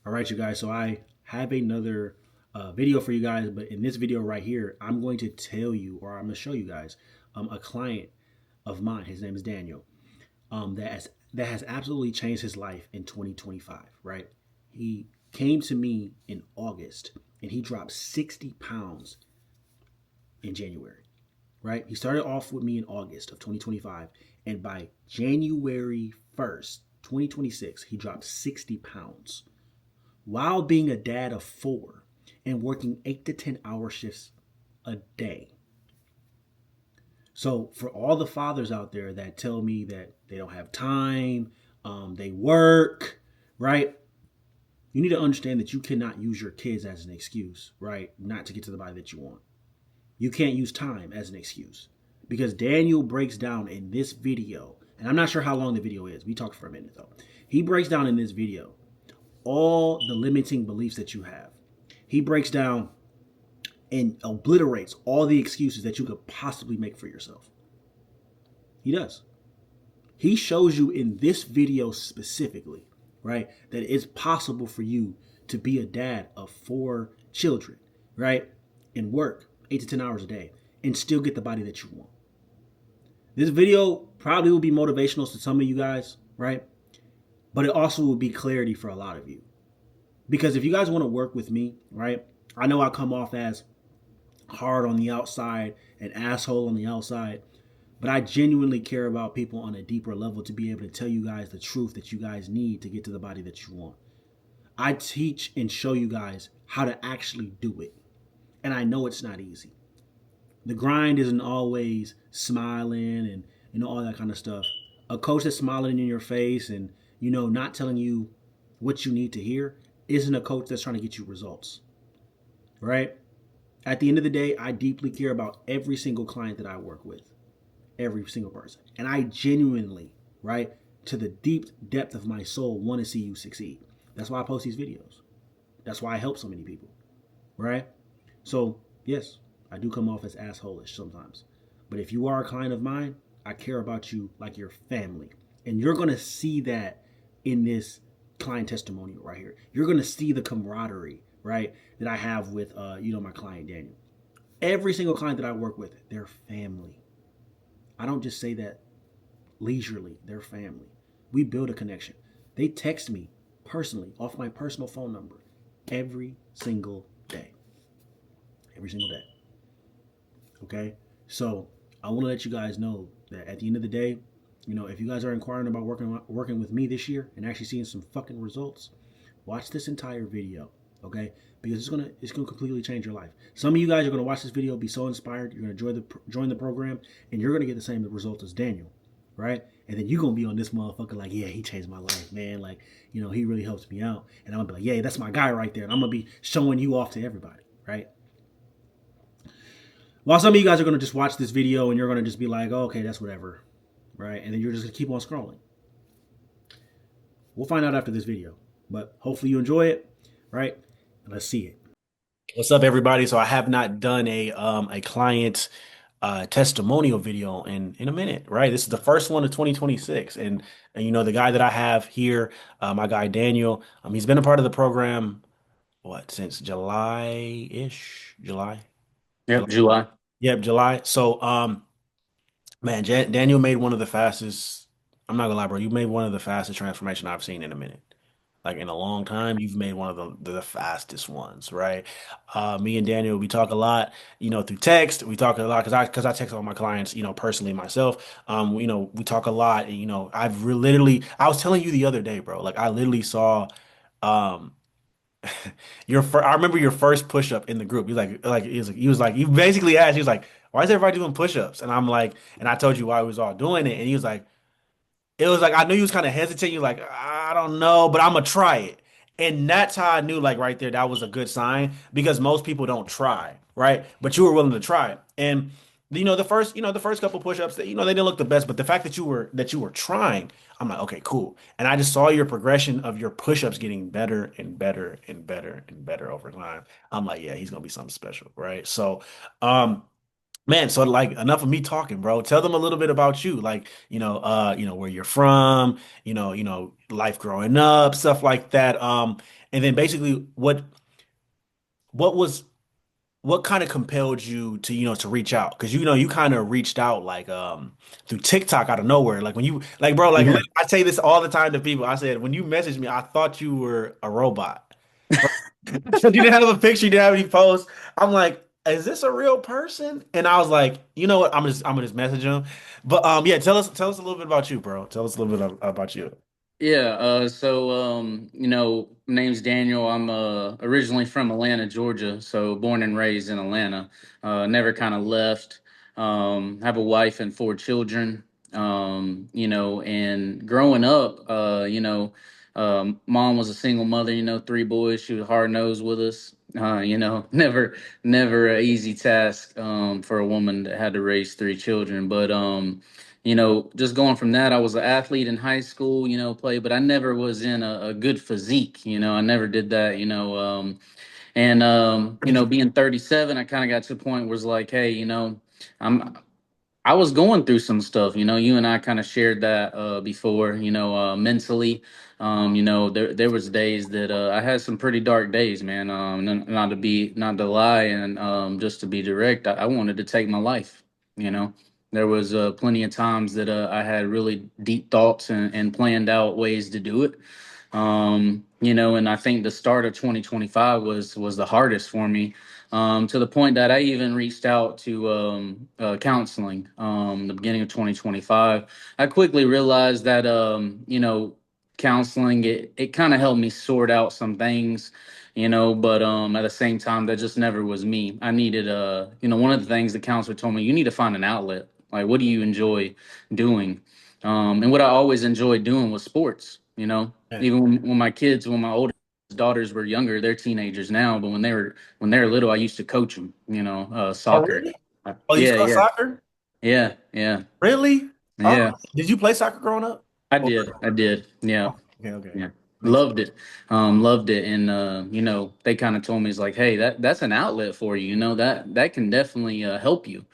All right, you guys. So I have another video for you guys, but in this video right here, I'm going to tell you, or I'm going to show you guys, a client of mine. His name is Daniel. That has absolutely changed his life in 2025. Right? He came to me in August, and he dropped 60 pounds in January. Right? He started off with me in August of 2025, and by January 1st, 2026, he dropped 60 pounds while being a dad of four and working 8 to 10 hour shifts a day. So, for all the fathers out there that tell me that they don't have time, they work, right? You need to understand that you cannot use your kids as an excuse, right? Not to get to the body that you want. You can't use time as an excuse because Daniel breaks down in this video, and I'm not sure how long the video is. We talked for a minute though. He breaks down in this video all the limiting beliefs that you have. He breaks down and obliterates all the excuses that you could possibly make for yourself. He does. He shows you in this video specifically, right, that it's possible for you to be a dad of four children, right, and work 8 to 10 hours a day and still get the body that you want. This video probably will be motivational to some of you guys, right? But it also will be clarity for a lot of you. Because if you guys want to work with me, right, I know I come off as hard on the outside, an asshole on the outside, but I genuinely care about people on a deeper level to be able to tell you guys the truth that you guys need to get to the body that you want. I teach and show you guys how to actually do it. And I know it's not easy. The grind isn't always smiling and all that kind of stuff. A coach that's smiling in your face and not telling you what you need to hear isn't a coach that's trying to get you results. Right? At the end of the day, I deeply care about every single client that I work with, every single person. And I genuinely, right, to the deep depth of my soul, want to see you succeed. That's why I post these videos. That's why I help so many people, right? So, yes, I do come off as assholish sometimes. But if you are a client of mine, I care about you like your family. And you're going to see that in this client testimonial right here. You're going to see the camaraderie, right, that I have with, my client, Daniel. Every single client that I work with, they're family. I don't just say that leisurely. They're family. We build a connection. They text me personally off my personal phone number every single day. Every single day. Okay? So I want to let you guys know that at the end of the day, if you guys are inquiring about working with me this year and actually seeing some fucking results, watch this entire video, okay? Because it's gonna completely change your life. Some of you guys are gonna watch this video, be so inspired, you're gonna join the program, and you're gonna get the same results as Daniel, right? And then you're gonna be on this motherfucker like, yeah, he changed my life, man. Like, he really helps me out, and I'm gonna be like, yeah, that's my guy right there, and I'm gonna be showing you off to everybody, right? While some of you guys are gonna just watch this video and you're gonna just be like, oh, okay, that's whatever, right? And then you're just gonna keep on scrolling. We'll find out after this video, but hopefully you enjoy it, right? And let's see it. What's up, everybody? So I have not done a client testimonial video in a minute, right? This is the first one of 2026, and the guy that I have here, my guy Daniel, he's been a part of the program since July-ish, July, Yep, July, July. yep, July. So man, Daniel made one of the fastest. I'm not gonna lie, bro. You made one of the fastest transformation I've seen in a minute. Like in a long time, you've made one of the fastest ones, right? Me and Daniel, we talk a lot, through text. We talk a lot because I text all my clients, personally myself. We talk a lot. And, literally, I was telling you the other day, bro. Like I literally saw, um, I remember your first push up in the group. He basically asked, he was like, why is everybody doing push ups? And I'm like, and I told you why we was all doing it, and he was like. It was like I knew you was kind of hesitant. You like, I don't know, but I'm gonna try it. And that's how I knew, like right there, that was a good sign because most people don't try, right? But you were willing to try it. And the first couple push-ups, they didn't look the best, but the fact that you were trying, I'm like, okay, cool. And I just saw your progression of your push-ups getting better and better and better and better over time. I'm like, yeah, he's gonna be something special, right? So, um, Man, so like enough of me talking, bro. Tell them a little bit about you, like where you're from, life growing up, stuff like that. And then basically, what was what kind of compelled you to to reach out? Because you kind of reached out like through TikTok out of nowhere. Like when you like, bro, like Yeah. I say this all the time to people. I said when you messaged me, I thought you were a robot. You didn't have a picture, you didn't have any posts. I'm like, is this a real person? And I was like, you know what? I'm gonna just message him. But yeah, tell us a little bit about you, bro. Tell us a little bit about you. Yeah, my name's Daniel. I'm originally from Atlanta, Georgia, so born and raised in Atlanta. Never kind of left. Have a wife and four children. And growing up, mom was a single mother, three boys. She was hard nosed with us. Never an easy task for a woman that had to raise three children. But just going from that, I was an athlete in high school, play, but I never was in a good physique, I never did that, Where did you being 37, I kind of got to the point where it's like, hey, I'm I was going through some stuff, you and I kind of shared that before, mentally. There was days that I had some pretty dark days, man. Not to lie, and just to be direct, I wanted to take my life. You know, there was plenty of times that I had really deep thoughts and planned out ways to do it. And I think the start of 2025 was the hardest for me, to the point that I even reached out to counseling. The beginning of 2025, I quickly realized that counseling, it kind of helped me sort out some things, but at the same time, that just never was me. I needed one of the things the counselor told me, you need to find an outlet. Like, what do you enjoy doing? And what I always enjoyed doing was sports. Man. Even when my oldest daughters were younger, they're teenagers now, but when they were little, I used to coach them. Oh, Soccer. really? Oh, you Yeah, saw yeah, soccer? yeah, yeah, Really? Oh, yeah. did you play soccer growing up? I Or, did. I did. Yeah. oh, okay, okay. Yeah. Makes Loved it. Loved it. And they kind of told me, it's like, hey, that's an outlet for you, that can definitely help you.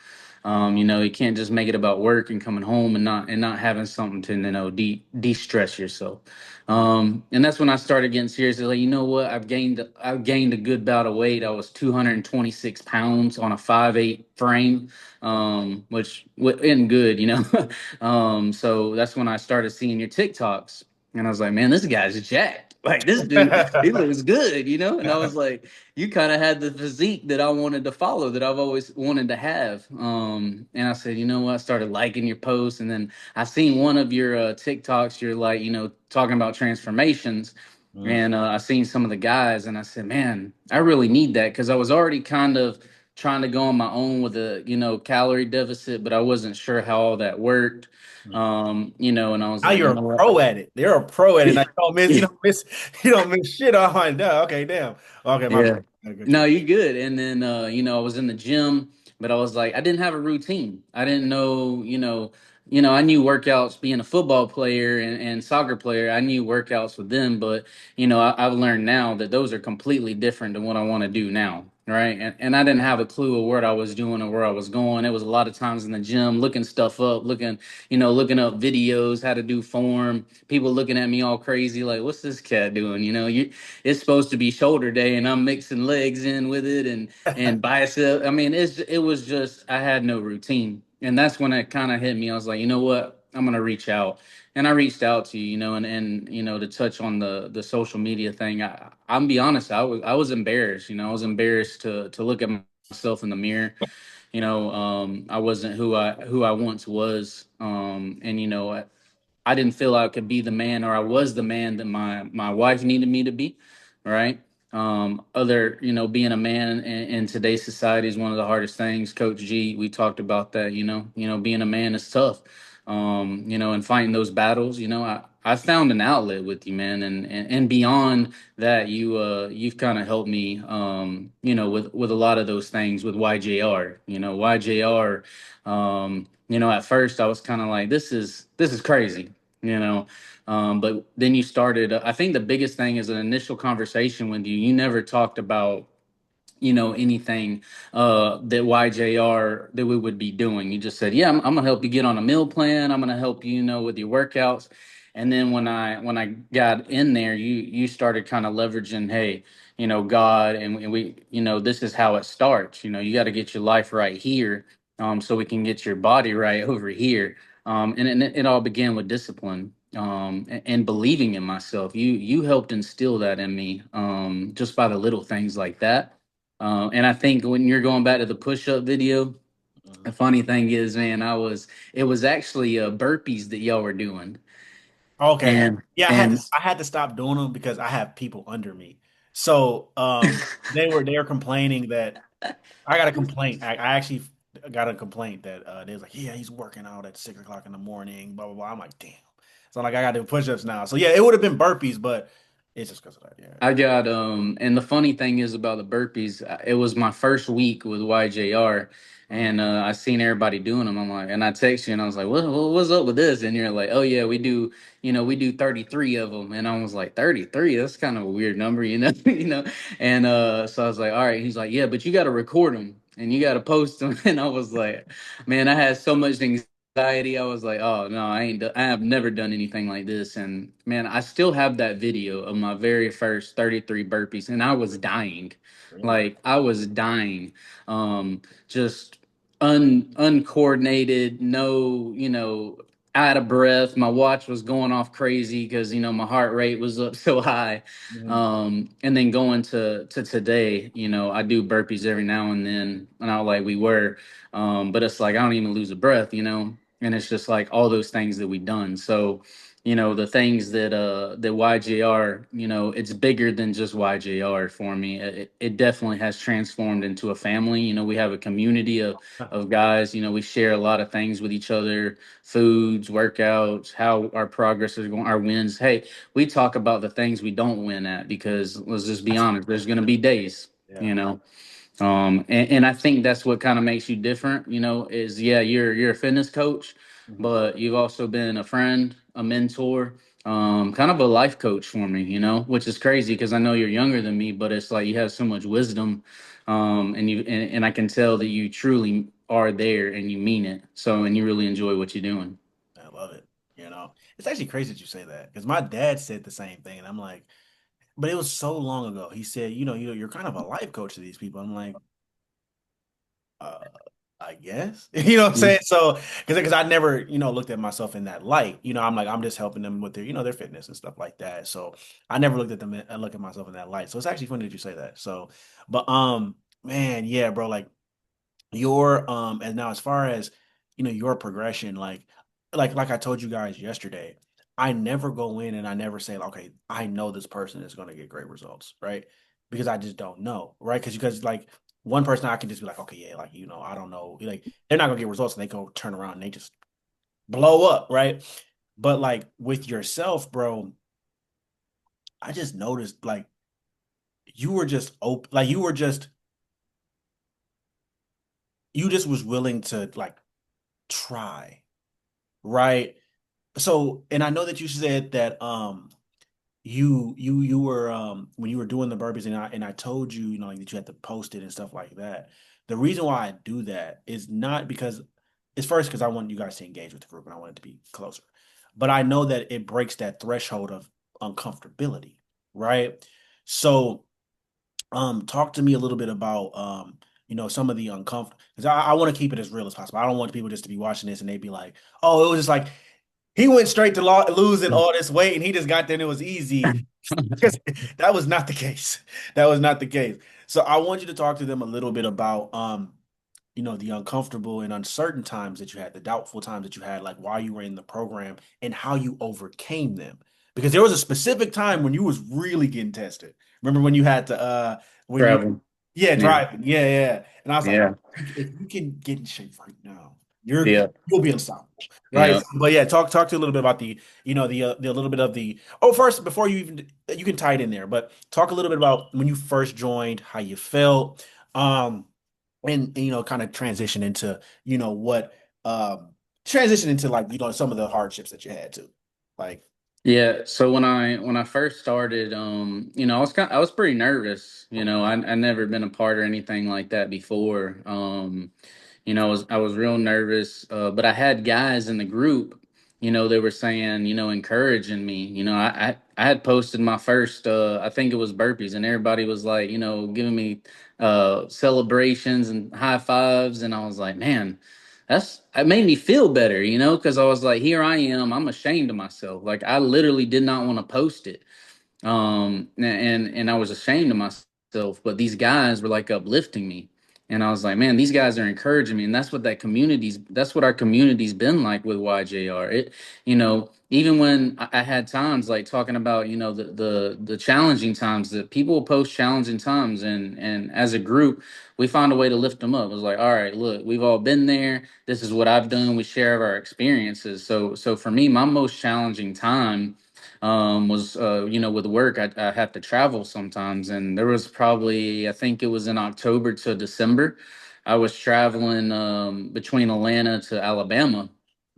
You can't just make it about work and coming home and not having something to, de-stress yourself. sense. And that's when I started getting serious. Like, you know what? I've gained a good bout of weight. I was 226 pounds on a 5'8" frame, which isn't good, So that's when I started seeing your TikToks. And I was like, man, this guy's jacked. Like, this dude, he looks good, And I was like, you kind of had the physique that I wanted to follow, that I've always wanted to have. And I said, you know what? I started liking your posts, and then I seen one of your TikToks. You're like, talking about transformations, Mm. and I seen some of the guys, and I said, man, I really need that, because I was already kind of trying to go on my own with a calorie deficit, but I wasn't sure how all that worked. And I was Now like, you you're know a what? pro at it. You're a pro at it. Now Yeah. you don't miss, you don't miss, you don't miss shit. Oh my god. Okay, damn. Okay, my bad. Yeah. I got No, you. you good. And then I was in the gym, but I was like, I didn't have a routine. I didn't know, I knew workouts being a football player and soccer player. I knew workouts with them, but I've learned now that those are completely different than what I want to do now. Right. And I didn't have a clue of what I was doing or where I was going. It was a lot of times in the gym looking stuff up, looking up videos, how to do form, people looking at me all crazy, like, what's this cat doing? It's supposed to be shoulder day, and I'm mixing legs in with it, and bicep. I mean, it was just, I had no routine, and that's when it kind of hit me. I was like, you know what, I'm gonna reach out, and I reached out to you, and to touch on the social media thing. I'm be honest, I was embarrassed. I was embarrassed to look at myself in the mirror. I wasn't who I once was, and I didn't feel I could be the man, or I was the man that my wife needed me to be, right? Being a man in today's society is one of the hardest things. Coach G, we talked about that. Being a man is tough. And fighting those battles. I found an outlet with you, man, and beyond that, you've kind of helped me. With a lot of those things with YJR. YJR. At first I was kind of like, this is crazy, you know. But then you started. I think the biggest thing is an initial conversation with you. You never talked about anything that YJR that we would be doing. You just said, yeah, I'm gonna help you get on a meal plan. I'm gonna help you, with your workouts. And then when I got in there, you started kind of leveraging, hey, God, and we, this is how it starts. You got to get your life right here, so we can get your body right over here. And it all began with discipline, and believing in myself. You helped instill that in me, just by the little things like that. And I think when you're going back to the push-up video, Uh-huh. the funny thing is, man, it was actually burpees that y'all were doing, Okay. and Yeah, and I had to stop doing them because I have people under me. So they were complaining that I got a complaint. I actually got a complaint that they was like, yeah, he's working out at 6 o'clock in the morning, blah blah blah. I'm like, damn. So like I got to do push-ups now. So yeah, it would have been burpees, but it's just because of that. Yeah. I got and the funny thing is about the burpees, it was my first week with YJR, Uh-huh. and I seen everybody doing them. I'm like, and I text you and I was like, what's up with this? And you're like, oh yeah, we do 33 of them, and I was like, 33, that's kind of a weird number, and so I was like, all right. He's like, yeah, but you got to record them and you got to post them, and I was like, man, I had so much anxiety. I was like, oh no, I have never done anything like this. And man, I still have that video of my very first 33 burpees, and I was dying. Really? Like I was dying. Just uncoordinated, no, out of breath. My watch was going off crazy because my heart rate was up so high. Mhm. And then going to today, I do burpees every now and then, and I like we were. But it's like I don't even lose a breath, and it's just like all those things that we done. So the things that YJR, it's bigger than just YJR for me. It definitely has transformed into a family. We have a community of guys. We share a lot of things with each other: foods, workouts, how our progress is going, our wins. Hey, we talk about the things we don't win at, because let's just be That's honest, there's going to be days, yeah. you know and I think that's what kind of makes you different, is, yeah, you're a fitness coach, Mhm. but you've also been a friend, a mentor, kind of a life coach for me, which is crazy because I know you're younger than me, but it's like you have so much wisdom, and I can tell that you truly are there and you mean it. So, and you really enjoy what you're doing. I love it. It's actually crazy that you say that because my dad said the same thing, and I'm like, but it was so long ago. He said, you're kind of a life coach to these people. I'm like, uh, I guess. You know what I'm saying? So, because I never, looked at myself in that light. I'm like, I'm just helping them with their, their fitness and stuff like that. So, I never looked at them and look at myself in that light. So, it's actually funny that you say that. So, but man, yeah, bro, like your and now as far as your progression, like I told you guys yesterday, I never go in and I never say, okay, I know this person is going to get great results, right? Because I just don't know, right? Because like one person I can just be like, okay, yeah, like I don't know, like they're not gonna get results and they go turn around and they just blow up, right? But like with yourself, bro, I just noticed like you were just open, like you just was willing to like try, right? So, and I know that you said that you were when you were doing the burpees and I told you, like, that you had to post it and stuff like that. The reason why I do that is not because it's first because I want you guys to engage with the group and I want it to be closer. But I know that it breaks that threshold of uncomfortability, right? So talk to me a little bit about some of the uncomfortable because I want to keep it as real as possible. I don't want people just to be watching this and they be like, oh, it was just like he went straight to losing all this weight and he just got there and it was easy. Because that was not the case. That was not the case. So I want you to talk to them a little bit about the uncomfortable and uncertain times that you had, the doubtful times that you had, like while you were in the program and how you overcame them. Because there was a specific time when you was really getting tested. Remember when you had to when you Travel. yeah, Yeah. driving. Yeah, yeah. And I was like, Yeah. if you can get in shape right now, Yeah. you'll be unstoppable. Right. Yeah. But yeah, talk to you a little bit about the little bit of the oh, first before you can tie it in there, but talk a little bit about when you first joined, how you felt, and kind of transition into, what transition into like, some of the hardships that you had to. Like, Yeah, so when I first started, I was pretty nervous. I never been a part or anything like that before. I was real nervous, but I had guys in the group. They were saying, encouraging me. I had posted my first, I think it was burpees, and everybody was like, giving me celebrations and high fives, and I was like, man, it made me feel better, because I was like, here I am, I'm ashamed of myself. Like I literally did not want to post it, and I was ashamed of myself, but these guys were like uplifting me, and I was like, man, these guys are encouraging me, and that's what our community's been like with YJR. Even when I had times like talking about, the challenging times, that people will post challenging times, and as a group, we find a way to lift them up. It was like, all right, look, we've all been there. This is what I've done. We share our experiences. So for me, my most challenging time was with work. I have to travel sometimes, and there was probably, I think it was in October to December, I was traveling between Atlanta to Alabama,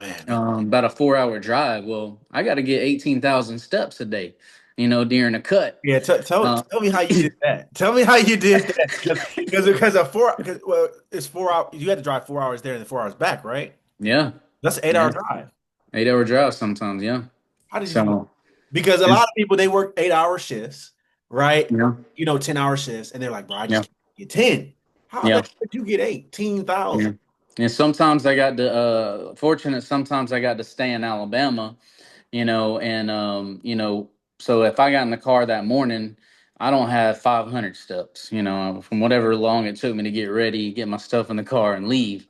Man, that, about a 4 hour drive. Well, I got to get 18,000 steps a day, during a cut. Yeah, uh, tell me how you did that. Tell me how you did that because of four because well it's 4 hours. You had to drive 4 hours there and then 4 hours back, right? yeah, That's an 8 hour yeah, drive. 8 hour drive sometimes, yeah. How did you do it? So Because a lot it's of people they work 8 hour shifts, right? yeah, 10 hour shifts, and they're like, bro, I just yeah, can't get 10. How the yeah. heck did you get 18,000? Yeah. And sometimes I got to fortunate sometimes I got to stay in Alabama, and so if I got in the car that morning, I don't have 500 steps, from whatever long it took me to get ready, get my stuff in the car and leave.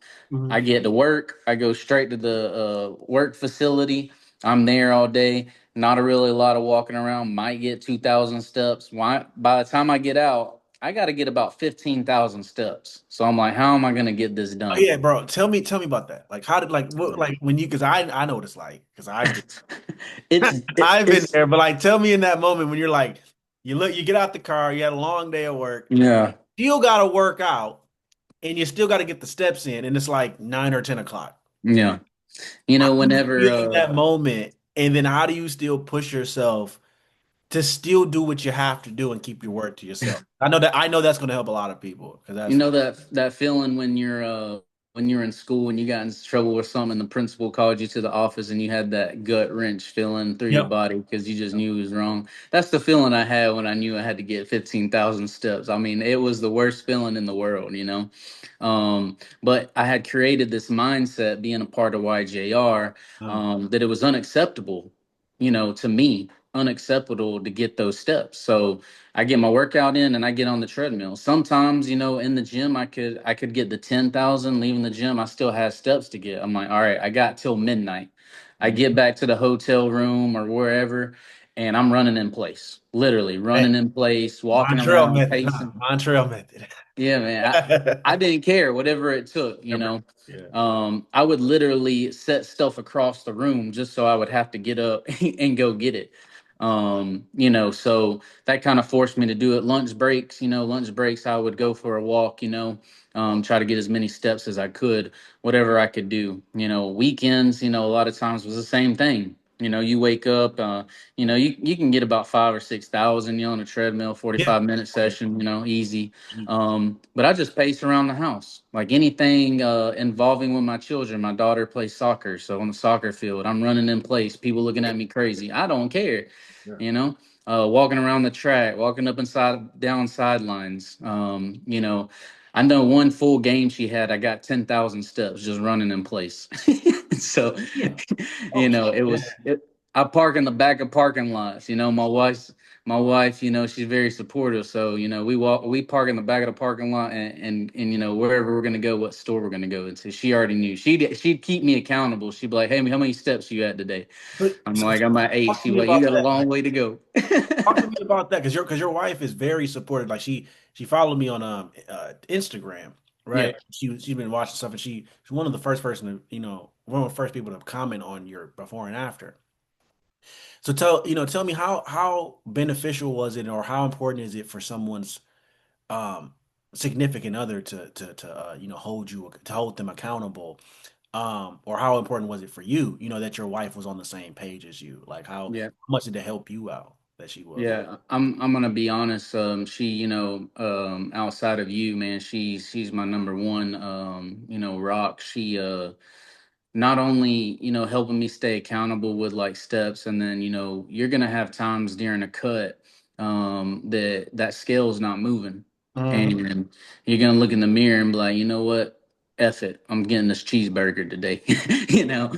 I Mhm. get to work, I go straight to the work facility. I'm there all day. Not a really a lot of walking around. Might get 2,000 steps. Why? By the time I get out, I got to get about 15,000 steps. So I'm like, how am I going to get this Oh done? yeah, bro. Tell me about that. Like how did like what like when you because I know what it's like because I've been it's it, I've been it's there, but like tell me in that moment when you're like you get out the car, you had a long day of work, yeah, still gotta work out, and you still gotta get the steps in, and it's like 9 or 10 o'clock. yeah. How do you Whenever feel in that moment? And then how do you still push yourself to still do what you have to do and keep your word to yourself? I know that's gonna help a lot of people because that's that feeling when you're in school and you got in trouble with something and the principal called you to the office and you had that gut wrench feeling through your yep. body because you just knew it was wrong. That's the feeling I had when I knew I had to get 15,000 steps. I mean, it was the worst feeling in the world. But I had created this mindset being a part of YJR, Uh, that it was unacceptable, to me, unacceptable to get those steps. So I get my workout in and I get on the treadmill. Sometimes, in the gym, I could get the 10,000. Leaving the gym, I still have steps to get. I'm like, all right, I got till midnight. I get back to the hotel room or wherever, and I'm running in place, literally hey, running in place, walking Montreal around, method, huh? pacing. Montreal method. Yeah, man. I didn't care, whatever it took, Yeah, bro. Yeah. I would literally set stuff across the room just so I would have to get up and go get it. So that kind of forced me to do it. Lunch breaks, I would go for a walk, try to get as many steps as I could, whatever I could do. Weekends, a lot of times was the same thing. You wake up, you can get about 5 or 6,000, on a treadmill, Yeah. 45-minute Oh, yeah. session, easy. But I just pace around the house. Like anything involving with my children. My daughter plays soccer, so on the soccer field, I'm running in place. People looking at me crazy. I don't care, Yeah. you know. Walking around the track, walking up and down sidelines. I know one full game she had, I got 10,000 steps just running in place. So, Yeah. Okay. it Yeah. was. I park in the back of parking lots. My wife, she's very supportive. So, we park in the back of the parking lot and wherever we're gonna go, what store we're gonna go into. She already knew. She'd keep me accountable. She'd be like, "Hey, how many steps you at today?" I'm like, "I'm at 8." Talk to She'd be me like, "You about got a that. long way to go." Talk to me about that because your wife is very supportive. Like she followed me on Instagram, Yeah. right? She's been watching stuff and she's one of the first person to one of the first people to comment on your before and after. So tell me how beneficial was it or how important is it for someone's um significant other to hold them accountable or how important was it for you, that your wife was on the same page as you? Like how Yeah. much did it help you out that she was on? Yeah, I'm gonna be honest. She, outside of you, man, she's my number one, rock. She, not only helping me stay accountable with like steps, and then you're gonna have times during a cut that scale's not moving, Mhm. and you're gonna look in the mirror and be like, you know what, F it, I'm getting this cheeseburger today. you know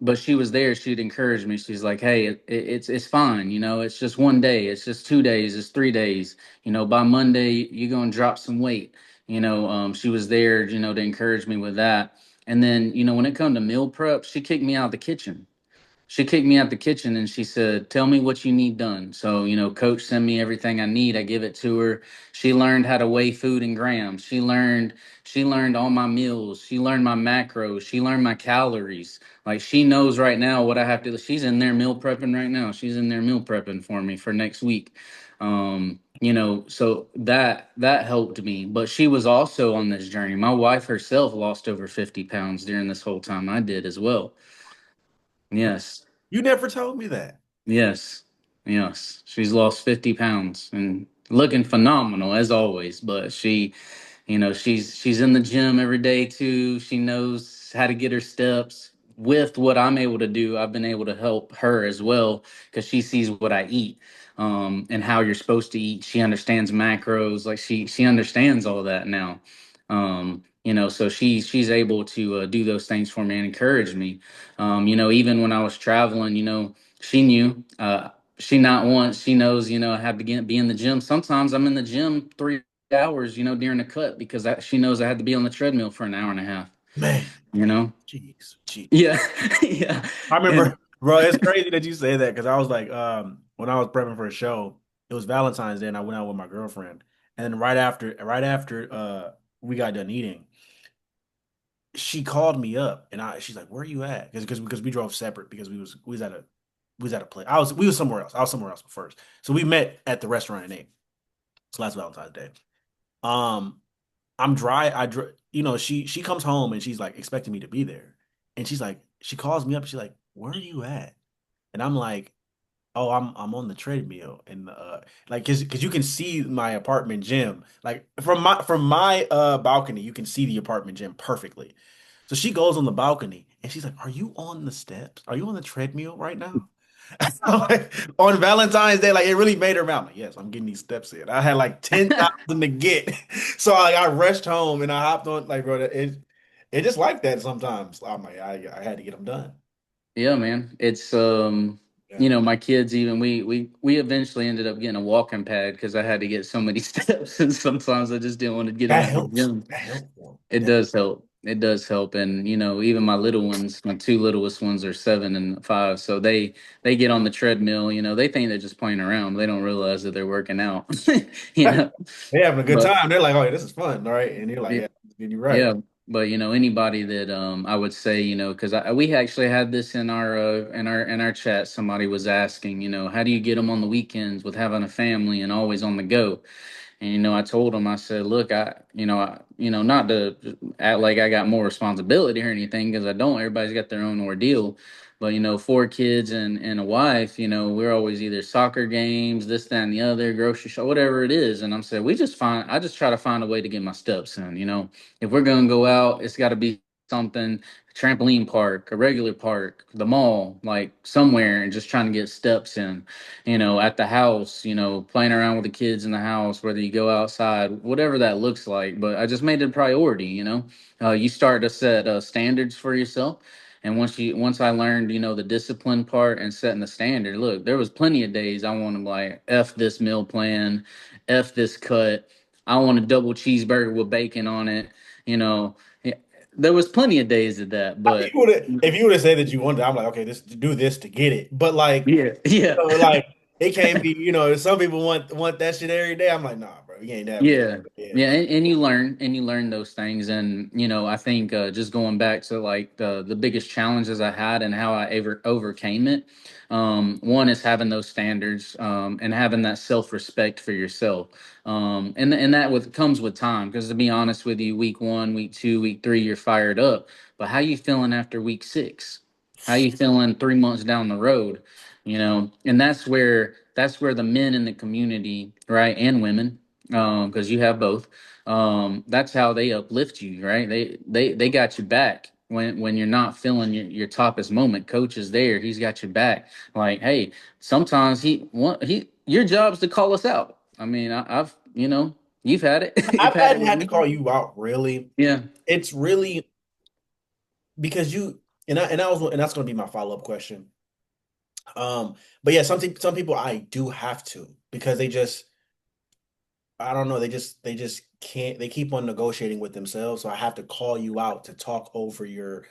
but she was there, she'd encourage me, she's like, hey, it's fine, it's just one day, it's just 2 days, it's 3 days, by Monday you're gonna drop some weight. She was there, to encourage me with that. And then, when it come to meal prep, she kicked me out of the kitchen. She kicked me out the kitchen and she said, "Tell me what you need done." So, coach send me everything I need. I give it to her. She learned how to weigh food in grams. She learned all my meals. She learned my macros. She learned my calories. Like she knows right now what I have to. She's in there meal prepping right now. She's in there meal prepping for me for next week. So that helped me. But she was also on this journey. My wife herself lost over 50 pounds during this whole time I did as well. Yes. You never told me that. Yes, yes. She's lost 50 pounds and looking phenomenal as always. But she's in the gym every day too. She knows how to get her steps. With what I'm able to do, I've been able to help her as well because she sees what I eat, and how you're supposed to eat. She understands macros, like she understands all that now. So she's able to do those things for me and encourage me. Even when I was traveling, she knew. She not once. She knows. I have to be in the gym. Sometimes I'm in the gym 3 hours. During the cut because she knows I had to be on the treadmill for an hour and a half. Man, You know. jeez, jeez. Yeah. Yeah. I And remember, bro, it's crazy that you say that because I was like, when I was prepping for a show, it was Valentine's Day and I went out with my girlfriend. And then right after we got done eating, she called me up and she's like, "Where are you at?" Because we drove separate because we was at a place. We was somewhere else. I was somewhere else first. So we met at the restaurant and ate. So last Valentine's Day. Um, I'm dry. She comes home and she's like expecting me to be there. And she calls me up. She's like, "Where are you at?" And I'm like, "Oh, I'm on the treadmill." And like, cause you can see my apartment gym. Like from my balcony, you can see the apartment gym perfectly. So she goes on the balcony and she's like, "Are you on the steps? Are you on the treadmill right now?" Like, on Valentine's Day, like it really made her mouth. Like, yes, I'm getting these steps in. I had like 10,000 to get. So I rushed home and I hopped on, like, bro, it just like that sometimes. I'm like, I had to get them done. yeah, man. It's Yeah. my kids, even we eventually ended up getting a walking pad because I had to get so many steps, and sometimes I just didn't want to get them That at the helps. gym. That helps for It them. does help. It does help. And even my little ones, my two littlest ones are 7 and 5. So they get on the treadmill, they think they're just playing around. They don't realize that they're working out. you know. They having a good But time. They're like, "Oh, yeah, this is fun, all right?" And you're like, yeah, "Yeah, you're right." yeah. But anybody that I would say, because we actually had this in our chat. Somebody was asking, how do you get them on the weekends with having a family and always on the go? And I told him, I said, look, not to act like I got more responsibility or anything, because I don't. Everybody's got their own ordeal. But 4 kids and a wife, we're always either soccer games, this, that, and the other, grocery shop, whatever it is. And I'm saying, I just try to find a way to get my steps in. If we're gonna go out, it's got to be something, a trampoline park, a regular park, the mall, like somewhere, and just trying to get steps in, at the house, playing around with the kids in the house, whether you go outside, whatever that looks like. But I just made it a priority. You start to set standards for yourself. And once I learned, the discipline part and setting the standard, look, there was plenty of days I wanted like F this meal plan, F this cut. I want a double cheeseburger with bacon on it. You know, Yeah, there was plenty of days of that, but If you would have said that you wanted, I'm like, okay, this do this to get it. But like, yeah, yeah. like it can't be. Some people want that shit every day. I'm like, nah, bro. You ain't never done. Yeah. Yeah. Yeah, and you learn those things, and I think just going back to like the biggest challenges I had and how I ever overcame it. One is having those standards, and having that self respect for yourself, and that comes with time. Because to be honest with you, week one, week two, week three, you're fired up, but how you feeling after week six? How you feeling 3 months down the road? And that's where the men in the community, right, and women, because you have both. That's how they uplift you, right? They got you back when you're not feeling your toppest moment. Coach is there; he's got your back. Like, hey, sometimes your job's to call us out. I mean, I've you've had it, you've I've had it hadn't with had to me. call you out really. Yeah, It's really because you and that's going to be my follow-up question. But yeah, some people I do have to because they just I don't know, they just can't they keep on negotiating with themselves. So I have to call you out to talk over your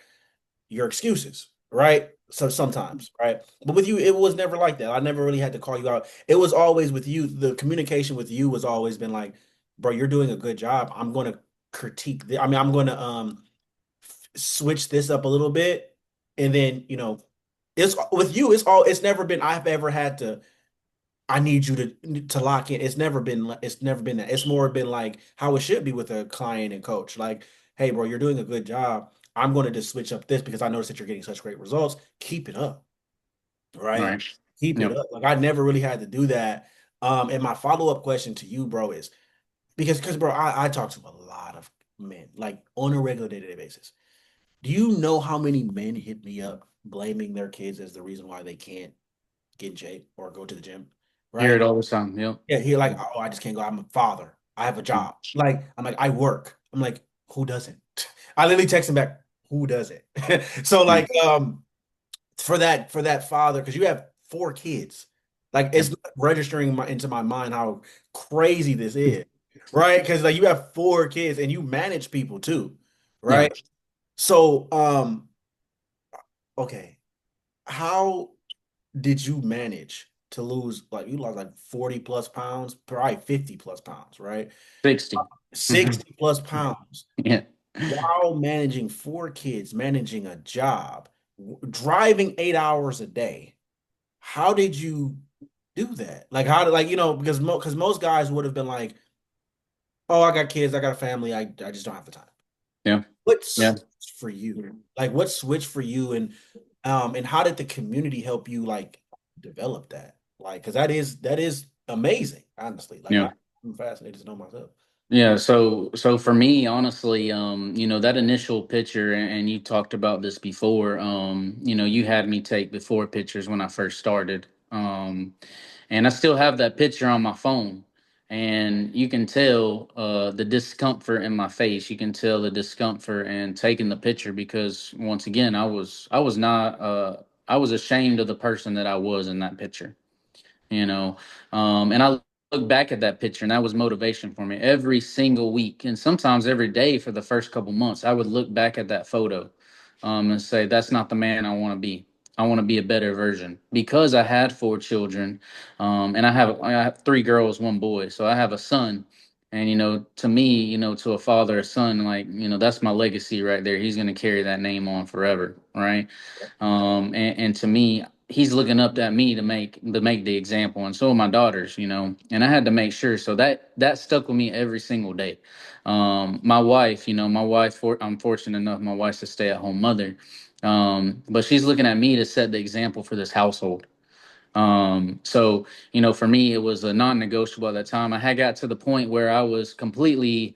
excuses, right? So sometimes, right? But with you, it was never like that. I never really had to call you out. It was always with you. The communication with you was always been like, bro, you're doing a good job. I'm going to critique. I mean, I'm going to switch this up a little bit, and then it's with you. It's never been. I've ever had to. I need you to lock in. It's never been that. It's more been like how it should be with a client and coach. Like, hey, bro, you're doing a good job. I'm going to just switch up this because I noticed that you're getting such great results. Keep it up, right? right. Keep it Yep. up. Like I never really had to do that. And my follow-up question to you, bro, is because bro, I talk to a lot of men, like on a regular day-to-day basis. Do you know how many men hit me up blaming their kids as the reason why they can't get in shape or go to the gym? Hear it Right? all the time. Yep. Yeah, he like, oh, I just can't go. I'm a father. I have a job. Like, I'm like, I work. I'm like, who doesn't? I literally text him back, who doesn't? So Yeah. like, for that father, because you have 4 kids, like it's Yep. not registering into my mind how crazy this is, right? Because like you have 4 kids and you manage people too, Yeah. right? So, okay, how did you manage to lose like you lost like 40 plus pounds, probably 50 plus pounds, right? 60. 60 plus pounds Yeah. while managing 4 kids, managing a job, driving 8 hours a day. How did you do that? Like how did like because most guys would have been like, oh, I got kids, I got a family, I just don't have the time. Yeah. What Yeah. switched for you? Like what switched for you and how did the community help you like develop that? Like because that is amazing, honestly. Like Yeah. I'm fascinated to know myself. Yeah, so for me, honestly, that initial picture, and you talked about this before, you had me take before pictures when I first started. And I still have that picture on my phone. And you can tell the discomfort in my face. You can tell the discomfort in taking the picture because once again, I was not I was ashamed of the person that I was in that picture, you know and I look back at that picture, and that was motivation for me every single week, and sometimes every day for the first couple months. I would look back at that photo, and say, that's not the man I want to be. I want to be a better version, because I had 4 children, and I have 3 girls, 1 boy, so I have a son. And to me, to a father, a son, like, that's my legacy right there. He's going to carry that name on forever, right? And to me, he's looking up at me to make the example, and so are my daughters, and I had to make sure. So that stuck with me every single day. My wife, I'm fortunate enough, my wife's a stay-at-home mother, but she's looking at me to set the example for this household. So, for me, it was a non-negotiable at that time. I had got to the point where I was completely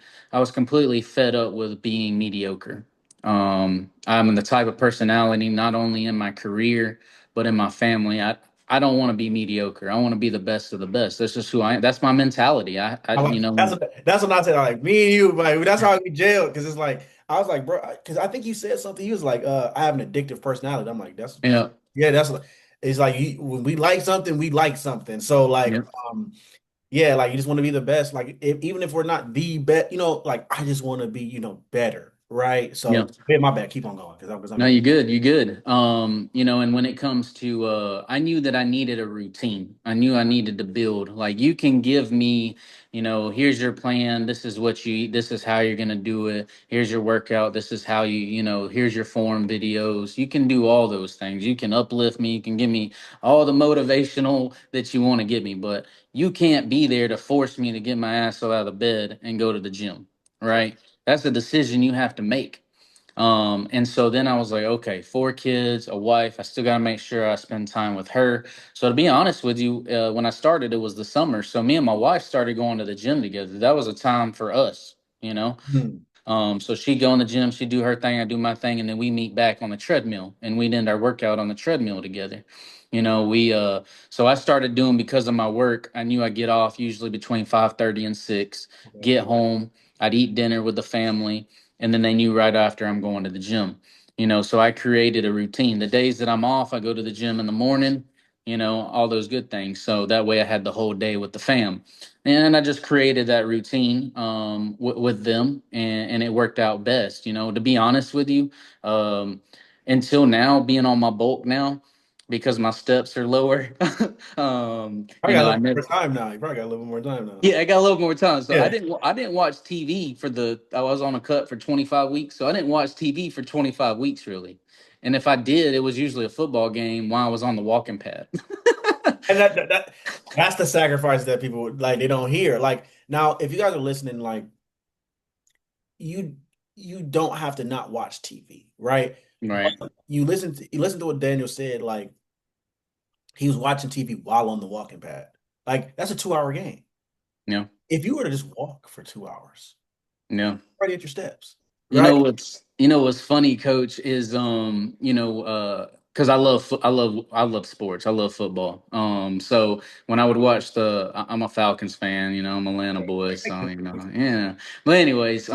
fed up with being mediocre. I'm the type of personality, not only in my career, but in my family. I don't want to be mediocre. I want to be the best of the best. That's just who I am. That's my mentality. I I like that's what I said. Like me and you, like that's how we jailed because it's like I was like, bro, because I think you said something. He was like, I have an addictive personality. I'm like, that's yeah, yeah, that's it's like when we like something, we like something. So like, yeah, yeah, like you just want to be the best. Like even if we're not the best, like I just want to be, better, right? Yeah. So, yeah, my bad. Keep on going because I'm No, getting. you're good. You're good. And when it comes to I knew that I needed a routine. I knew I needed to build. Like you can give me, here's your plan. This is what you eat. This is how you're gonna do it. Here's your workout. This is how here's your form videos. You can do all those things. You can uplift me. You can give me all the motivational that you want to give me, but you can't be there to force me to get my ass out of bed and go to the gym. Right? That's a decision you have to make. And so then I was like, okay, 4 kids, a wife. I still got to make sure I spend time with her. So to be honest with you, when I started, it was the summer. So me and my wife started going to the gym together. That was a time for us, you know. Mhm. So she'd go in the gym, she'd do her thing, I do my thing, and then we meet back on the treadmill and we'd end our workout on the treadmill together. So I started doing because of my work, I knew I'd get off usually between 5:30 and 6, Okay. get home, I'd eat dinner with the family, and then they knew right after I'm going to the gym. So I created a routine. The days that I'm off, I go to the gym in the morning, all those good things. So that way I had the whole day with the fam. And I just created that routine with them, and it worked out best. To be honest with you, um, until now, being on my bulk now, because my steps are lower. I got a I little never. more time now. You probably got a little more time now. Yeah, I got a little more time. So I Yeah. didn't watch TV I was on a cut for 25 weeks, so I didn't watch TV for 25 weeks really. And if I did, it was usually a football game while I was on the walking pad. And that's the sacrifice that people like they don't hear. Like now, if you guys are listening, like you you don't have to not watch TV, right? Right. But you listen to what Daniel said, like he was watching TV while on the walking pad. Like that's a 2 hour game. Yeah. If you were to just walk for 2 hours, Yeah. already at your steps, You right? know what's funny, Coach, is because I love sports. I love football. So when I would watch I'm a Falcons fan. I'm a Atlanta boy, so yeah. But anyways,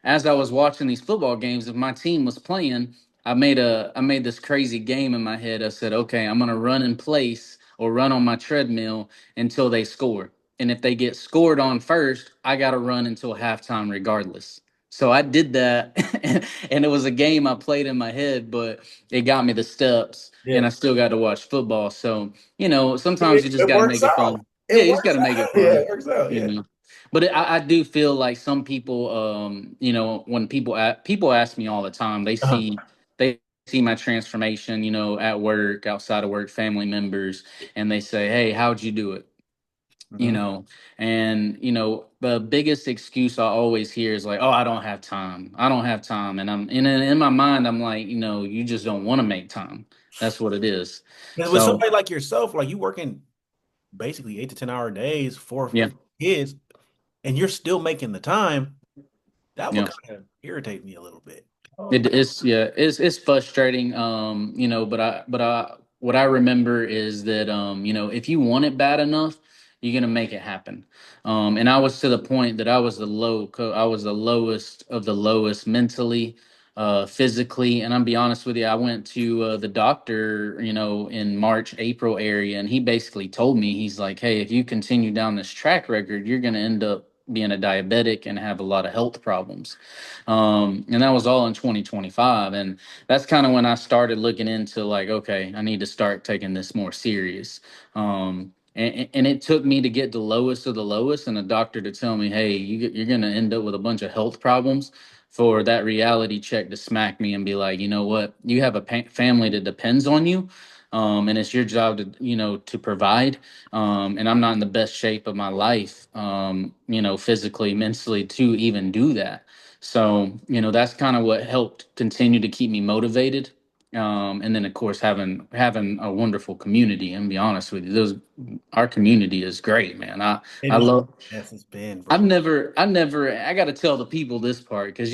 as I was watching these football games, if my team was playing, I made this crazy game in my head. I said, okay, I'm gonna run in place or run on my treadmill until they score. And if they get scored on first, I got to run until halftime regardless. So I did that, and it was a game I played in my head, but it got me the steps, and Yeah. I still got to watch football. So sometimes It, you just it got to works make it out. fun. Yeah, It you just got works to make it out. Yeah, fun. it works out. You Yeah. know, but I do feel like some people, when people ask me all the time, Uh-huh. they see my transformation, at work, outside of work, family members, and they say, "Hey, how'd you do it?" you Mhm. know the biggest excuse I always hear is like, oh, I don't have time, and in my mind I'm like, you just don't want to make time. That's what it is. Because with So somebody like yourself, like you working basically 8 to 10 hour days, four yeah. with kids, and you're still making the time, that would Yeah. kind of irritate me a little bit. It's frustrating, but what I remember is that if you want it bad enough, you're gonna make it happen. And I was to the point that I was the lowest of the lowest mentally, physically, and I'll be honest with you, I went to the doctor, in March, April area, and he basically told me, he's like, hey, if you continue down this track record, you're gonna end up being a diabetic and have a lot of health problems. And that was all in 2025. And that's kind of when I started looking into like, okay, I need to start taking this more serious. And it took me to get the lowest of the lowest and a doctor to tell me, hey, you're going to end up with a bunch of health problems, for that reality check to smack me and be like, you know what, you have a family that depends on you. And it's your job to, to provide. And I'm not in the best shape of my life, physically, mentally, to even do that. So, that's kind of what helped continue to keep me motivated. And then of course having a wonderful community. And be honest with you, those our community is great, man. I It is. love Yes, it's been, I've bro. never, I never, I got to tell the people this part because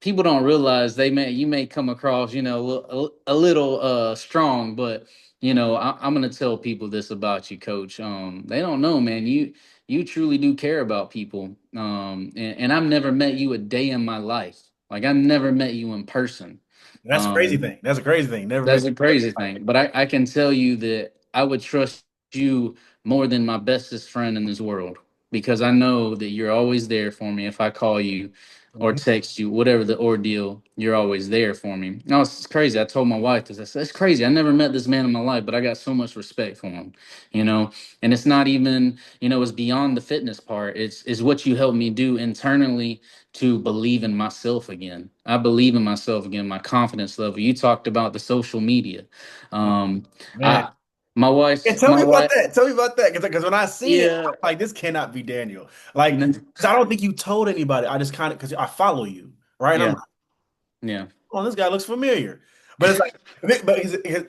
people don't realize you may come across, a little strong, but I'm gonna tell people this about you, Coach. They don't know, man. You truly do care about people. And I've never met you a day in my life. Like I've never met you in person. That's a crazy Um, thing. That's a crazy thing. Never that's met. a crazy thing, but I can tell you that I would trust you more than my bestest friend in this world because I know that you're always there for me if I call you. or Mhm. text you, whatever the ordeal, you're always there for me. No, it's crazy. I told my wife this. I said, it's crazy. I never met this man in my life, but I got so much respect for him, you know? And it's not even, it's beyond the fitness part. It's what you helped me do internally to believe in myself again. I believe in myself again, my confidence level. You talked about the social media. Oh, Um, man. I, Yeah, tell my me about wife, that. Tell me about that. Because when I seen it, yeah. I'm like, this cannot be Daniel. Like, because I don't think you told anybody. I just kind of, because I follow you, right? And I'm Yeah, like, yeah. oh, this guy looks familiar. But it's like, but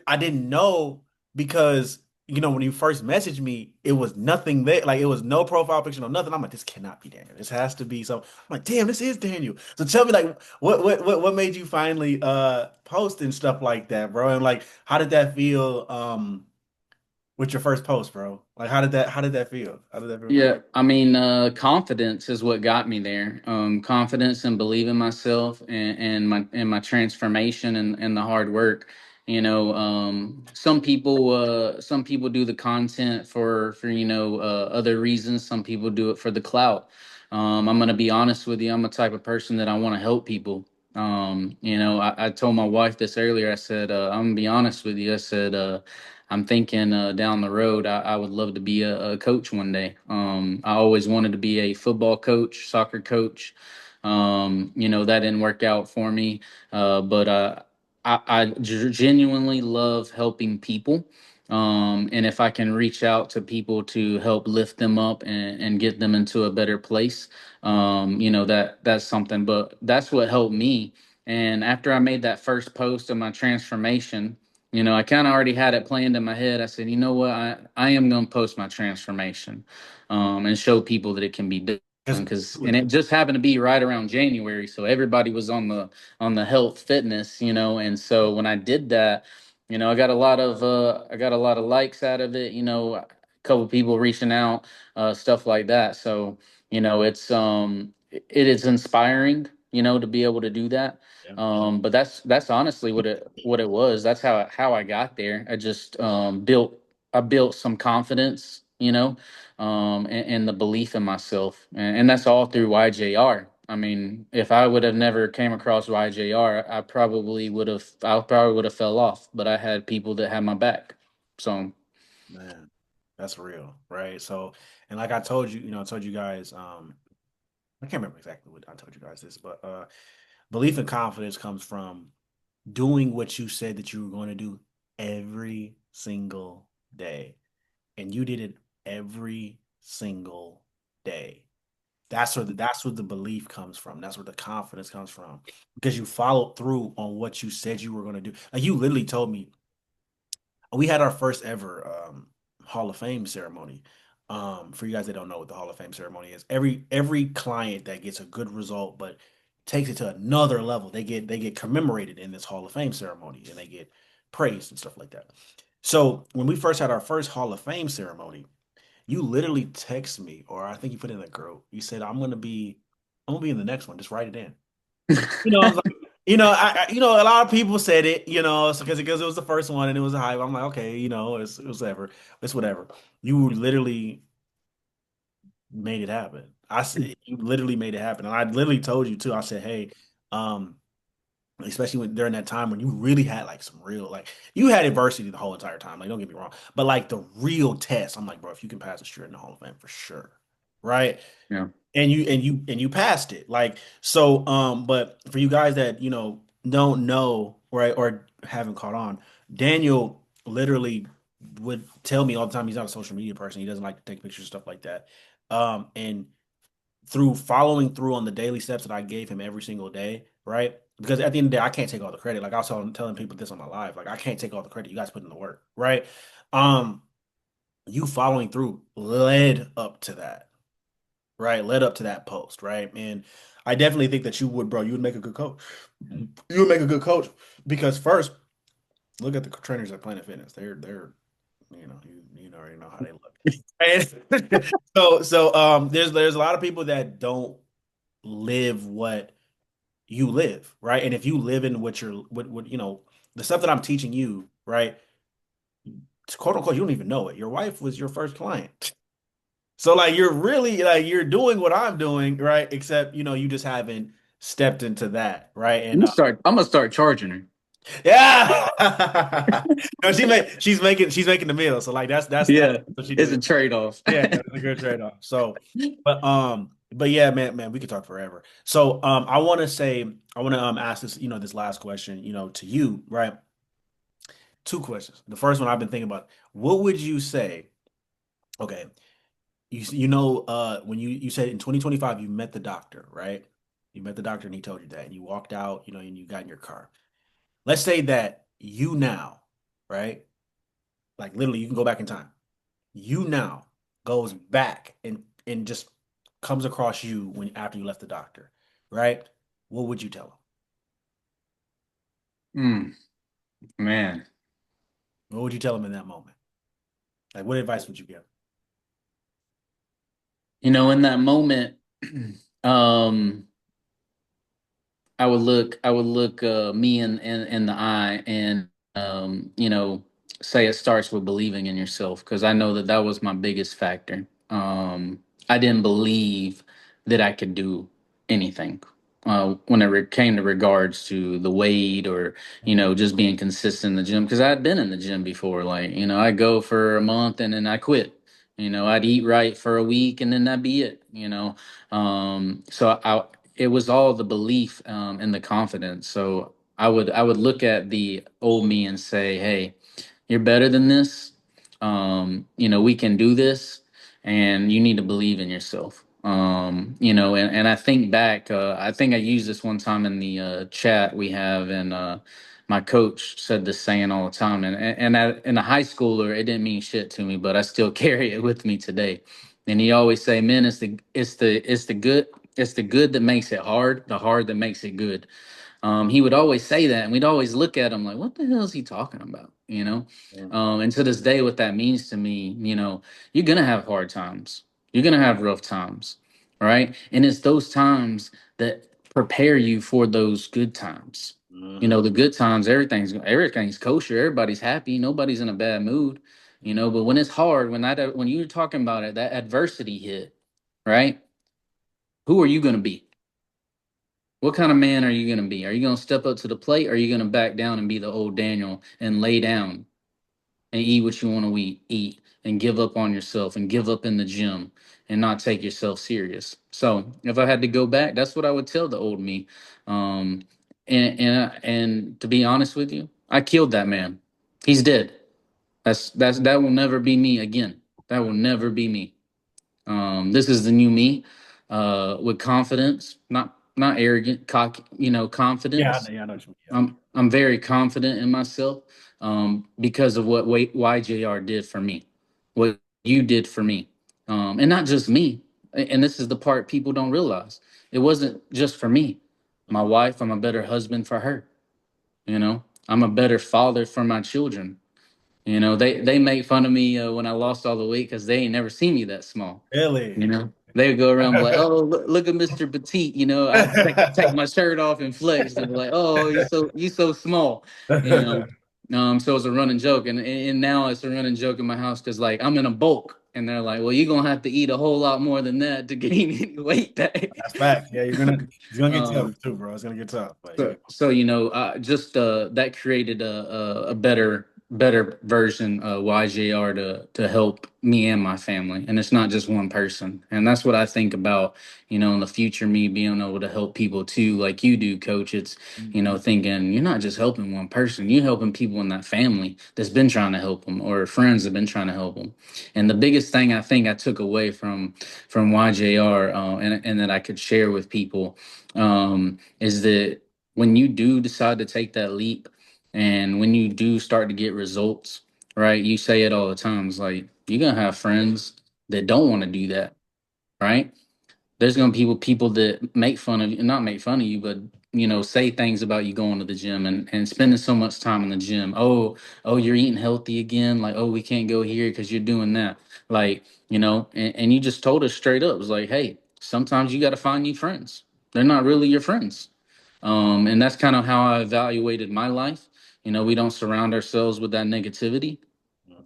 I didn't know because, when you first messaged me, it was nothing there. Like, it was no profile picture, no nothing. I'm like, this cannot be Daniel. This has to be so. I'm like, damn, this is Daniel. So tell me, like, what made you finally post and stuff like that, bro? And like, how did that feel? With your first post, bro? Like, how did that feel? How did that feel for you? Yeah, I mean, confidence is what got me there. Confidence and believing myself and my transformation and the hard work. Some people do the content for other reasons. Some people do it for the clout. I'm gonna be honest with you. I'm a type of person that I want to help people. I told my wife this earlier. I said, I'm gonna be honest with you. I said, I'm thinking down the road, I would love to be a coach one day. I always wanted to be a football coach, soccer coach. That didn't work out for me, but I genuinely love helping people. And if I can reach out to people to help lift them up and get them into a better place, that's something. But that's what helped me. And after I made that first post of my transformation, I kind of already had it planned in my head. I said, you know what, I am going to post my transformation, and show people that it can be done. Because And it just happened to be right around January, so everybody was on the health fitness, and so when I did that, I got a lot of likes out of it, a couple people reaching out, stuff like that. So it is inspiring, to be able to do that. yeah, But that's honestly what it was. That's how I got there. I built some confidence, and the belief in myself, and that's all through YJR. I mean, if I would have never came across YJR, I probably would have fell off. But I had people that had my back. So man, that's real, right? So, and like I told you, I told you guys, I can't remember exactly what I told you guys this, but belief and confidence comes from doing what you said that you were going to do every single day, and you did it every single day. That's where the belief comes from. That's where the confidence comes from because you followed through on what you said you were going to do. Like you literally told me we had our first ever Hall of Fame ceremony. For you guys that don't know what the Hall of Fame ceremony is, every client that gets a good result but takes it to another level, they get commemorated in this Hall of Fame ceremony and they get praised and stuff like that. So when we first had our first Hall of Fame ceremony, you literally text me, or I think you put it in a group. You said, I'm gonna be in the next one. Just write it in. I was like, a lot of people said it, so because it was the first one and it was a hype. I'm like, okay, it's whatever. It's whatever. You literally made it happen. I said you literally made it happen. And I literally told you too. I said, hey, um, especially when during that time when you really had like some real like you had adversity the whole entire time. Like, don't get me wrong. But like the real test, I'm like, bro, if you can pass this, you're in the Hall of Fame for sure. Right? yeah. And you passed it like so but for you guys that don't know or haven't caught on, Daniel literally would tell me all the time he's not a social media person, he doesn't like to take pictures and stuff like that, and through following through on the daily steps that I gave him every single day, right? Because at the end of the day I can't take all the credit. Like I was telling people this on my live, like I can't take all the credit. You guys put in the work, right? um you following through led up to that, right? Led up to that post, right? And I definitely think that you would, bro. You would make a good coach. You would make a good coach because first, look at the trainers at Planet Fitness. They're you already know how they look. And there's a lot of people that don't live what you live, right? And if you live in what the stuff that I'm teaching you, right? Quote unquote, you don't even know it. Your wife was your first client. So like you're really like you're doing what I'm doing, right? Except you just haven't stepped into that, right? I'm And gonna start. I'm gonna start charging her. yeah, no, she's making the meal, so like that's Yeah, what she it's do. a trade off. Yeah, that's a good trade off. So, but yeah, man, we could talk forever. So, I want to ask this, this last question, to you, right? Two questions. The first one I've been thinking about. What would you say? Okay, when you said in 2025 you met the doctor, right? You met the doctor and he told you that, and you walked out, and you got in your car. Let's say that you now, right? Like literally, you can go back in time. You now goes back and just comes across you when after you left the doctor, right? What would you tell him? Mm, man, What would you tell him in that moment? Like, what advice would you give? in that moment, um, I would look me in the eye and say it starts with believing in yourself because I know that that was my biggest factor. I didn't believe that I could do anything when came to regards to the weight or just being consistent in the gym because I had been in the gym before. Like I'd go for a month and then I quit. I'd eat right for a week and then that'd be it. So it was all the belief and the confidence. So I would look at the old me and say, "Hey, you're better than this. We can do this, and you need to believe in yourself." And I think back. I think I used this one time in the chat we have, and my coach said this saying all the time. In a high schooler, it didn't mean shit to me, but I still carry it with me today. And he always say, "Man, it's the good that makes it hard, the hard that makes it good." He would always say that, and we'd always look at him like, "What the hell is he talking about?" Mm, And to this day, what that means to me, you're gonna have hard times, you're gonna have rough times, right? And it's those times that prepare you for those good times. mhm, The good times, everything's kosher, everybody's happy, nobody's in a bad mood. But when it's hard, when you're talking about it, that adversity hit, right? Who are you gonna be? What kind of man are you going to be? Are you going to step up to the plate? Or are you going to back down and be the old Daniel and lay down and eat what you want to eat and give up on yourself and give up in the gym and not take yourself serious? So if I had to go back, that's what I would tell the old me. Um, and to be honest with you, I killed that man. He's dead. That will never be me again. That will never be me. This is the new me, with confidence, not arrogant, yeah, confidence. yeah, I know what you mean. I'm very confident in myself, because of what YJR did for me, what you did for me, and not just me. And this is the part people don't realize. It wasn't just for me. Yeah. My wife, I'm a better husband for her. I'm a better father for my children. They make fun of me when I lost all the weight because they ain't never seen me that small. Really? They would go around and be like, "Oh, look at Mr. Petite." I take my shirt off and flex. They'd be like, "Oh, you so small." You know. So it's a running joke, and now it's a running joke in my house because like I'm in a bulk, and they're like, "Well, you're gonna have to eat a whole lot more than that to gain any weight back." That's facts. Yeah, it's gonna get tough um, too, bro. It's gonna get tough, but so just that created a better version of YJR to help me and my family, and it's not just one person. And that's what I think about, in the future, me being able to help people too, like you do, Coach. It's Mhm. thinking you're not just helping one person, you're helping people in that family that's been trying to help them, or friends that have been trying to help them. And the biggest thing I think I took away from YJR, and that I could share with people, is that when you do decide to take that leap and when you do start to get results, right? You say it all the time. It's like you're gonna have friends that don't want to do that, right? There's gonna be people that make fun of you, not make fun of you, but say things about you going to the gym and spending so much time in the gym. Oh, you're eating healthy again. Like, oh, we can't go here because you're doing that. Like, and you just told us straight up. It was like, hey, sometimes you got to find new friends. They're not really your friends. And that's kind of how I evaluated my life. We don't surround ourselves with that negativity.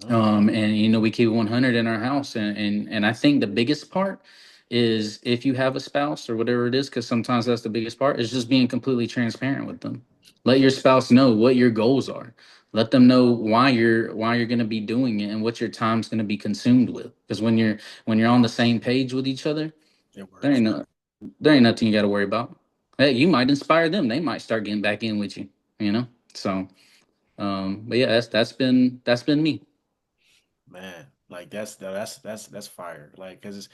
Mhm. And we keep 100 in our house. And I think the biggest part is if you have a spouse or whatever it is, because sometimes that's the biggest part, is just being completely transparent with them. Let your spouse know what your goals are. Let them know why you're going to be doing it and what your time's going to be consumed with. Because when you're on the same page with each other, It there works. ain't no there ain't nothing you got to worry about. Hey, you might inspire them. They might start getting back in with you. You know. So, but yeah, that's been me. Man, like that's fire. Like, because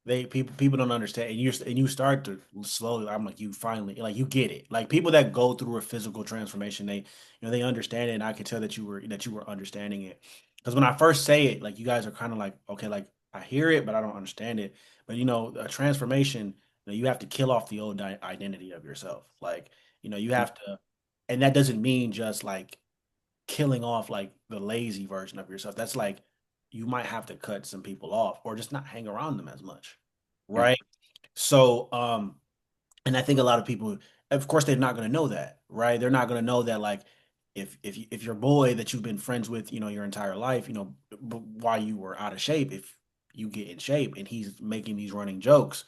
they people don't understand, and you start to slowly. I'm like, you finally like you get it. Like people that go through a physical transformation, they understand it, and I could tell that you were understanding it. Because when I first say it, like you guys are kind of like, okay, like I hear it, but I don't understand it. But a transformation, you have to kill off the old identity of yourself. Like you have to, and that doesn't mean just like killing off like the lazy version of yourself. That's like you might have to cut some people off or just not hang around them as much. Yeah. Right. So, and I think a lot of people, of course, they're not going to know that, right? They're not going to know that, like, if your boy that you've been friends with, your entire life, while you were out of shape, if you get in shape and he's making these running jokes,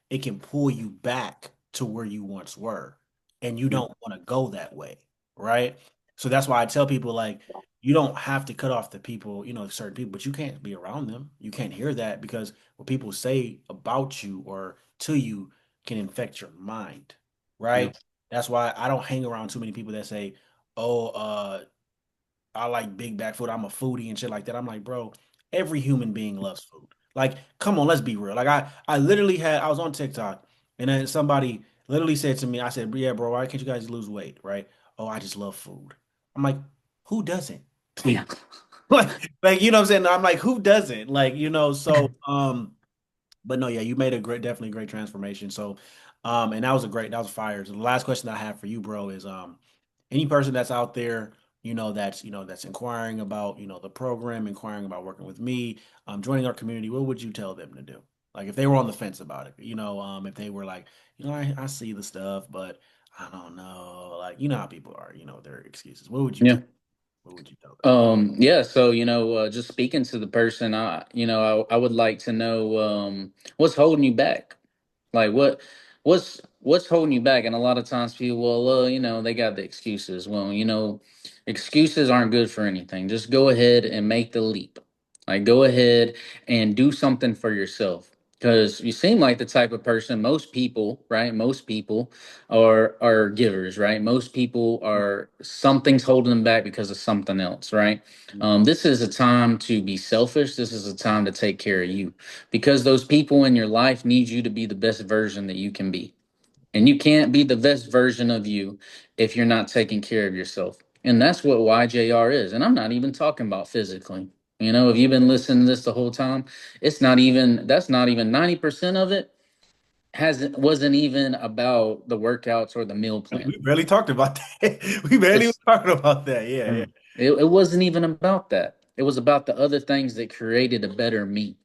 it can pull you back to where you once were. And you Yeah. don't want to go that way, right? So that's why I tell people like you don't have to cut off the people, certain people, but you can't be around them. You can't hear that because what people say about you or to you can infect your mind, Yeah. right? That's why I don't hang around too many people that say, "Oh, I like big back food. I'm a foodie and shit like that." I'm like, bro, every human being loves food. Like, come on, let's be real. Like, I was on TikTok and then somebody literally said to me, I said, yeah, bro, why can't you guys lose weight? Right? Oh, I just love food. I'm like, who doesn't? Yeah. Like, you know what I'm saying? I'm like, who doesn't? Like, but no, yeah, you made a definitely great transformation. So, and that was fire. So the last question I have for you, bro, is any person that's out there, that's inquiring about, the program, inquiring about working with me, joining our community, what would you tell them to do? Like if they were on the fence about it, if they were like, I see the stuff, but I don't know, like how people are, their excuses. Yeah. What would you tell them? Yeah, so just speaking to the person, I would like to know what's holding you back. Like what's holding you back? And a lot of times people, well, they got the excuses. Well, excuses aren't good for anything. Just go ahead and make the leap. Like go ahead and do something for yourself. Because you seem like the type of person, most people, right? Most people are givers, right? Most people are something's holding them back because of something else, right? This is a time to be selfish. This is a time to take care of you because those people in your life need you to be the best version that you can be. And you can't be the best version of you if you're not taking care of yourself. And that's what YJR is. And I'm not even talking about physically. If you've been listening to this the whole time, that's not even 90% of it hasn't wasn't even about the workouts or the meal plan. We barely talked about that. We barely was talking about that. Yeah, yeah. It wasn't even about that. It was about the other things that created a better me.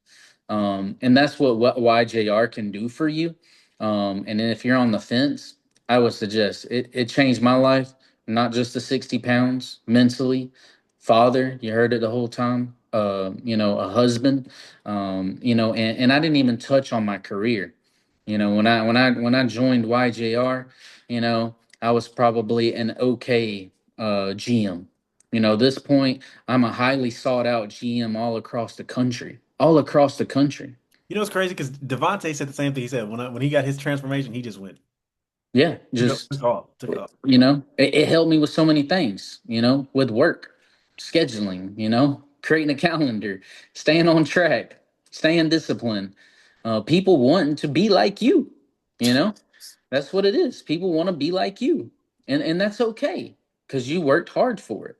And that's what YJR can do for you. And then if you're on the fence, I would suggest it changed my life, not just the 60 pounds mentally. Father, you heard it the whole time. A husband, and I didn't even touch on my career. When I joined YJR, I was probably an okay GM. This point, I'm a highly sought out GM all across the country. All across the country. It's crazy because Devontae said the same thing. He said when he got his transformation, he just went, Yeah, took just off, took off. it helped me with so many things, with work, scheduling, creating a calendar, staying on track, staying disciplined, people wanting to be like you, you know that's what it is. People want to be like you, and that's okay because you worked hard for it,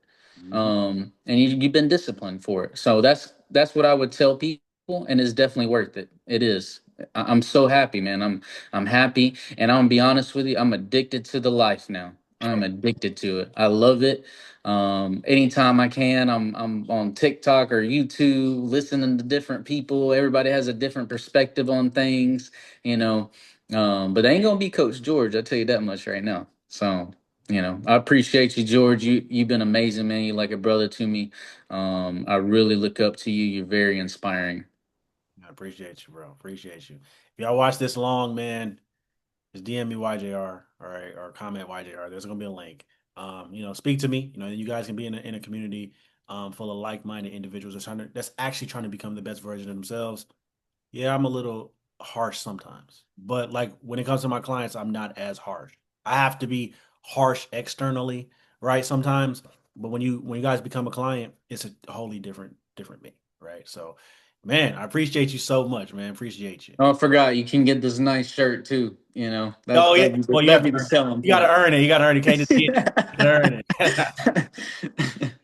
Mhm. and you've been disciplined for it. So that's what I would tell people, and it's definitely worth it. It is. I'm so happy, man. I'm happy, and I'm gonna be honest with you. I'm addicted to the life now. I'm addicted to it. I love it. Anytime I can, I'm on TikTok or YouTube, listening to different people. Everybody has a different perspective on things, you know. But they ain't gonna be Coach George. I tell you that much right now. So, I appreciate you, George. You've been amazing, man. You're like a brother to me. I really look up to you. You're very inspiring. I appreciate you, bro. Appreciate you. If y'all watch this long, man, just DM me YJR, all right, or comment YJR. There's gonna be a link. Speak to me. You guys can be in a community full of like-minded individuals that's actually trying to become the best version of themselves. Yeah, I'm a little harsh sometimes, but like when it comes to my clients, I'm not as harsh. I have to be harsh externally, right? Sometimes, but when you guys become a client, it's a wholly different me, right? So, man, I appreciate you so much, man. Appreciate you. Oh, I forgot you can get this nice shirt too. Oh yeah, well you have that'd to be the selling you got to point. earn it. You got to earn it. You can't just get it. You got to earn it.